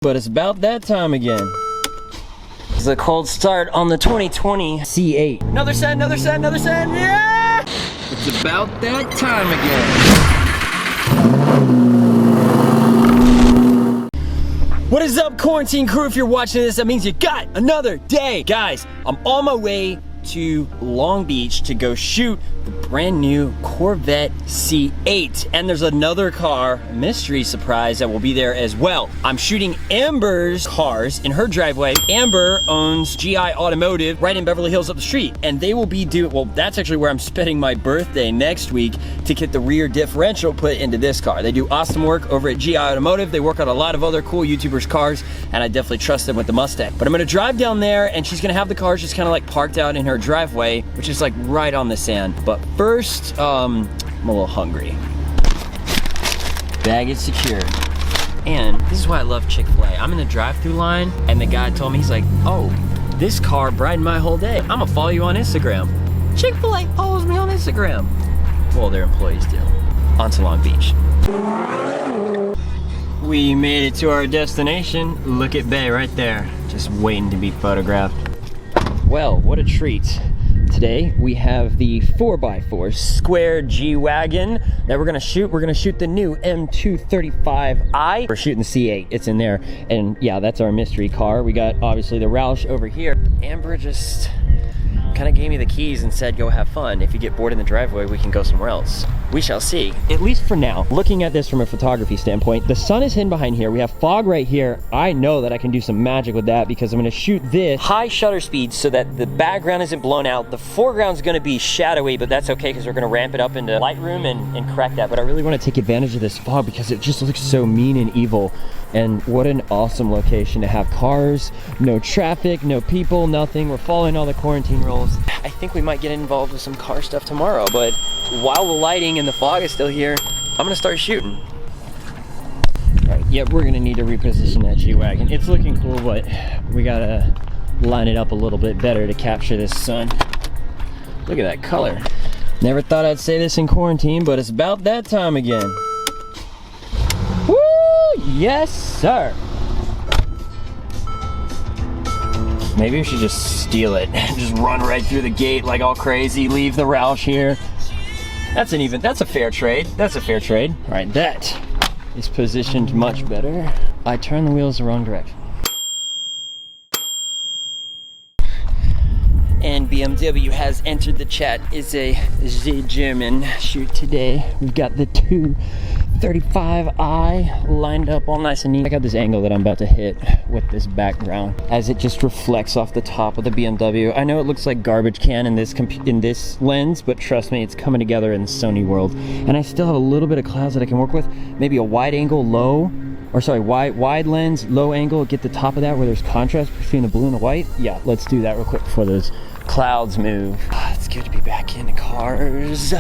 But it's about that time again. It's a cold start on the 2020 C8. Another set, another set, another set, yeah! It's about that time again. What is up, quarantine crew? If you're watching this, that means you got another day. Guys, I'm on my way to Long Beach to go shoot the brand new Corvette C8. And there's another car, a mystery surprise, that will be there as well. I'm shooting Amber's cars in her driveway. Amber owns GI Automotive right in Beverly Hills up the street. And they will be doing, well, that's actually where I'm spending my birthday next week to get the rear differential put into this car. They do awesome work over at GI Automotive. They work on a lot of other cool YouTubers' cars, and I definitely trust them with the Mustang. But I'm gonna drive down there, and she's gonna have the cars just kind of like parked out in her driveway, which is like right on the sand. But first, I'm a little hungry. Bag is secured. And this is why I love Chick-fil-A. I'm in the drive-thru line, and the guy told me, he's like, oh, this car brightened my whole day. I'm gonna follow you on Instagram. Chick-fil-A follows me on Instagram. Well, their employees do. On to Long Beach. We made it to our destination. Look at Bay right there, just waiting to be photographed. Well, what a treat. Today we have the 4x4 square G-Wagon that we're gonna shoot. We're gonna shoot the new M235i. We're shooting the C8, it's in there. And yeah, that's our mystery car. We got obviously the Roush over here. Amber just kind of gave me the keys and said, go have fun. If you get bored in the driveway, we can go somewhere else. We shall see. At least for now. Looking at this from a photography standpoint, the sun is hidden behind here. We have fog right here. I know that I can do some magic with that because I'm gonna shoot this high shutter speed so that the background isn't blown out. The foreground's gonna be shadowy, but that's okay because we're gonna ramp it up into Lightroom and correct that. But I really wanna take advantage of this fog because it just looks so mean and evil. And what an awesome location to have cars, no traffic, no people, nothing. We're following all the quarantine rules. I think we might get involved with some car stuff tomorrow, but while the lighting and the fog is still here, I'm gonna start shooting. All right, yep, we're gonna need to reposition that G-Wagon. It's looking cool, but we gotta line it up a little bit better to capture this sun. Look at that color. Never thought I'd say this in quarantine, but it's about that time again. Yes, sir. Maybe we should just steal it. Just run right through the gate like all crazy, leave the Roush here. That's a fair trade. That's a fair trade. All right, that is positioned much better. I turned the wheels the wrong direction. And BMW has entered the chat. It's a German shoot today. We've got the 235i lined up all nice and neat. Check out this angle that I'm about to hit with this background as it just reflects off the top of the BMW. I know it looks like garbage can in this lens, but trust me, it's coming together in the Sony world. And I still have a little bit of clouds that I can work with. Maybe a wide angle low, or sorry, wide lens, low angle, get the top of that where there's contrast between the blue and the white. Yeah, let's do that real quick before those clouds move. It's good to be back in the cars.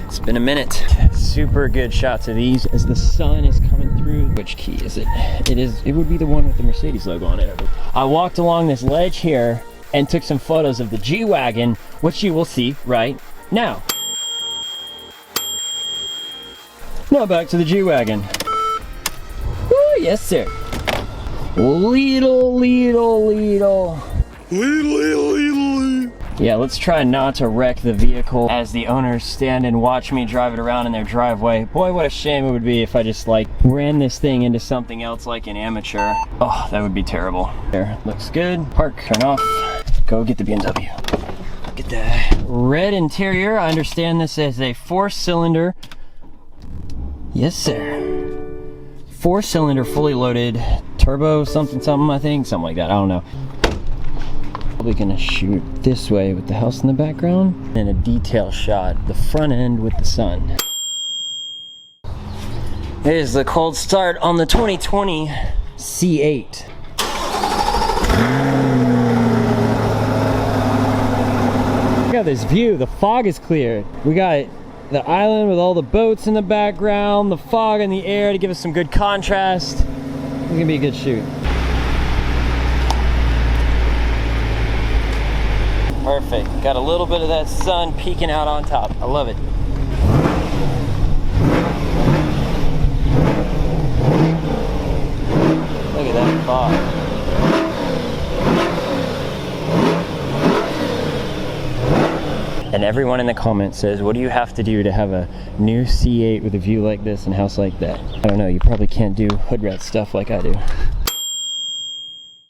It's been a minute. Super good shots of these as the sun is coming through. Which key is it? It would be the one with the Mercedes logo on it. I walked along this ledge here and took some photos of the G-Wagon, which you will see right now. Now back to the G-Wagon. Woo, yes sir. Little. Yeah, let's try not to wreck the vehicle as the owners stand and watch me drive it around in their driveway. Boy, what a shame it would be if I just like ran this thing into something else like an amateur. Oh, that would be terrible. There, looks good. Park, turn off. Go get the BMW. Get the red interior. I understand this is a 4-cylinder. Yes, sir. 4-cylinder, fully loaded, turbo something, I think. Something like that, I don't know. Probably gonna shoot this way with the house in the background and a detail shot, the front end with the sun. It is the cold start on the 2020 C8. Look at this view, the fog is cleared. We got the island with all the boats in the background, the fog in the air to give us some good contrast. It's gonna be a good shoot. Perfect. Got a little bit of that sun peeking out on top. I love it. Look at that. 235. And everyone in the comments says, what do you have to do to have a new C8 with a view like this and a house like that? I don't know, you probably can't do hood rat stuff like I do.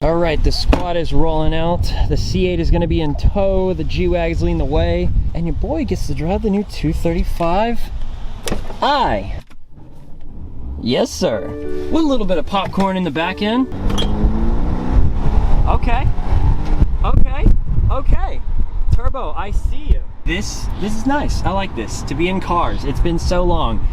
All right, the squad is rolling out. The C8 is gonna be in tow, the G-Wagon's leading the way, and your boy gets to drive the new 235i. Yes, sir. With a little bit of popcorn in the back end. Okay, okay, okay. Turbo, I see you. This is nice. I like this, to be in cars. It's been so long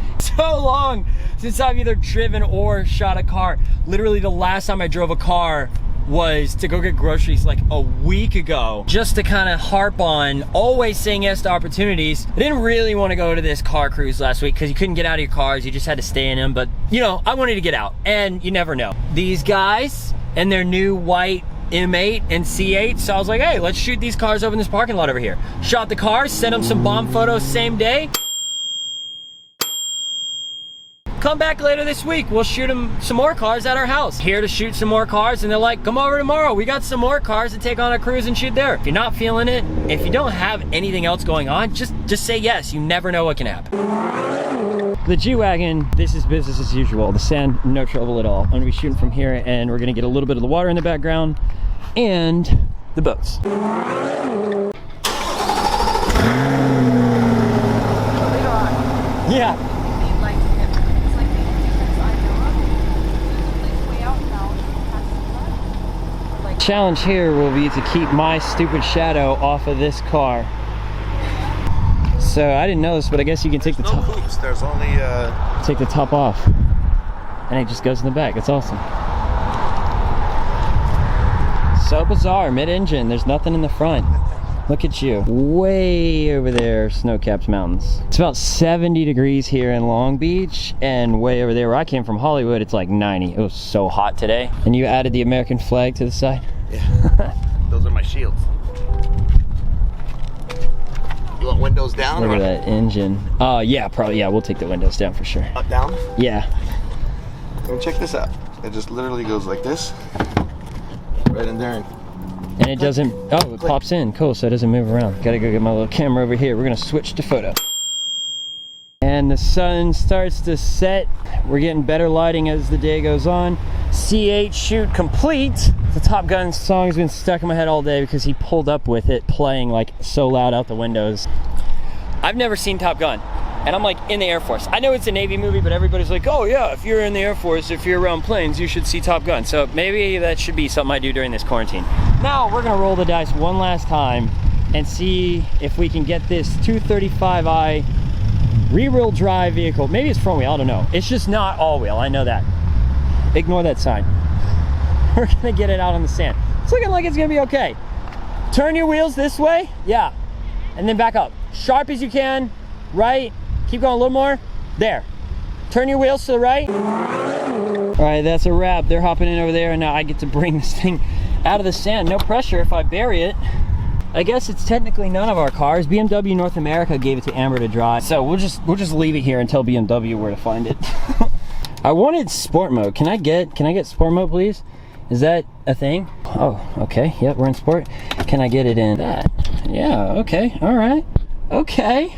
since I've either driven or shot a car. Literally the last time I drove a car was to go get groceries like a week ago, just to kind of harp on always saying yes to opportunities. I didn't really want to go to this car cruise last week because you couldn't get out of your cars, you just had to stay in them, but you know, I wanted to get out, and you never know. These guys and their new white M8 and C8, so I was like, hey, let's shoot these cars over in this parking lot over here. Shot the cars, sent them some bomb photos same day. Come back later this week, we'll shoot them some more cars at our house. Here to shoot some more cars, and they're like, come over tomorrow, we got some more cars to take on a cruise and shoot there. If you're not feeling it, if you don't have anything else going on, just say yes. You never know what can happen. The G-Wagon, this is business as usual. The sand, no trouble at all. I'm gonna be shooting from here, and we're gonna get a little bit of the water in the background and the boats. Yeah. Challenge here will be to keep my stupid shadow off of this car. So I didn't know this, but I guess you can take the top. There's only take the top off, and it just goes in the back. It's awesome. So bizarre, mid-engine. There's nothing in the front. Look at you, way over there, snow-capped mountains. It's about 70 degrees here in Long Beach, and way over there where I came from, Hollywood, it's like 90. It was so hot today. And you added the American flag to the side? Yeah. Those are my shields. You want windows down? Look at that engine. Oh, yeah, probably. Yeah, we'll take the windows down for sure. Up, down? Yeah. And check this out. It just literally goes like this, right in there. And it doesn't, oh, it pops in. Cool, so it doesn't move around. Gotta go get my little camera over here. We're gonna switch to photo. And the sun starts to set. We're getting better lighting as the day goes on. C8 shoot complete. The Top Gun song has been stuck in my head all day because he pulled up with it playing like so loud out the windows. I've never seen Top Gun, and I'm like in the Air Force. I know it's a Navy movie, but everybody's like, oh yeah, if you're in the Air Force, if you're around planes, you should see Top Gun. So maybe that should be something I do during this quarantine. Now we're gonna roll the dice one last time and see if we can get this 235i rear-wheel drive vehicle. Maybe it's front wheel, I don't know. It's just not all-wheel, I know that. Ignore that sign. We're gonna get it out on the sand. It's looking like it's gonna be okay. Turn your wheels this way, yeah, and then back up. Sharp as you can, right, keep going a little more, there. Turn your wheels to the right. All right, that's a wrap. They're hopping in over there, and now I get to bring this thing out of the sand. No pressure if I bury it. I guess it's technically none of our cars. BMW North America gave it to Amber to drive, so we'll just leave it here and tell BMW where to find it. I wanted sport mode. Can I get sport mode, please? Is that a thing? Oh, okay. Yep, we're in sport. Can I get it in that? Yeah. Okay. All right. Okay.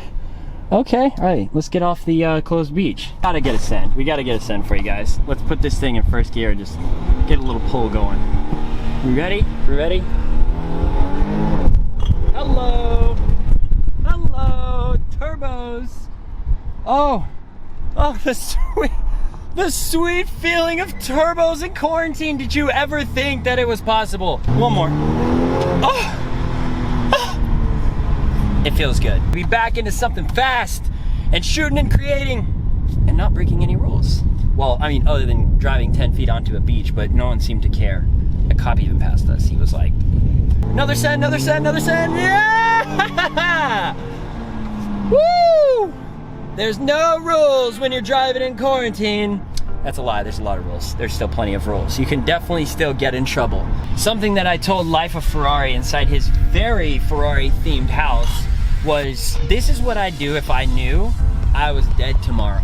Okay. All right. Let's get off the closed beach. Gotta get a send. We gotta get a send for you guys. Let's put this thing in first gear and just get a little pull going. We ready? We ready? Hello. Hello. Turbos. Oh. Oh, the sweet feeling of turbos in quarantine. Did you ever think that it was possible? One more. Oh. Oh. It feels good. Be back into something fast and shooting and creating and not breaking any rules. Well, I mean, other than driving 10 feet onto a beach, but no one seemed to care. A cop even passed us. He was like, another send, another send, another send. Yeah! Woo! There's no rules when you're driving in quarantine. That's a lie, there's a lot of rules. There's still plenty of rules. You can definitely still get in trouble. Something that I told Life of Ferrari inside his very Ferrari themed house was, this is what I'd do if I knew I was dead tomorrow.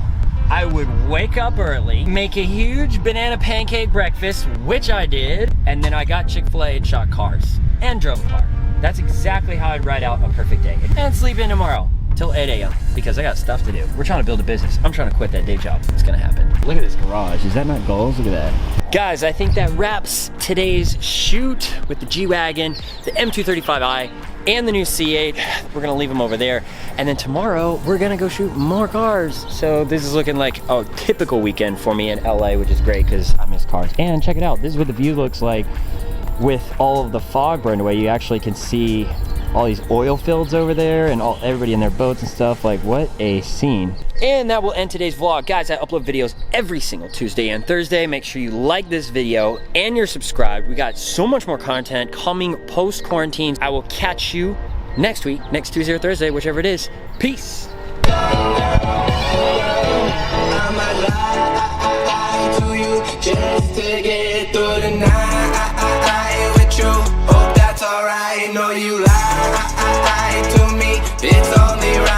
I would wake up early, make a huge banana pancake breakfast, which I did, and then I got Chick-fil-A and shot cars and drove a car. That's exactly how I'd write out a perfect day. And sleep in tomorrow till 8 a.m. because I got stuff to do. We're trying to build a business. I'm trying to quit that day job. It's gonna happen. Look at this garage. Is that not goals? Look at that. Guys, I think that wraps today's shoot with the G-Wagon, the M235i, and the new C8. We're gonna leave them over there. And then tomorrow, we're gonna go shoot more cars. So this is looking like a typical weekend for me in LA, which is great because I miss cars. And check it out. This is what the view looks like with all of the fog burned away. You actually can see all these oil fields over there and everybody in their boats and stuff. Like, what a scene. And that will end today's vlog. Guys, I upload videos every single Tuesday and Thursday. Make sure you like this video and you're subscribed. We got so much more content coming post-quarantine. I will catch you next week, next Tuesday or Thursday, whichever it is. Peace. Alright, know you lie to me, it's only right.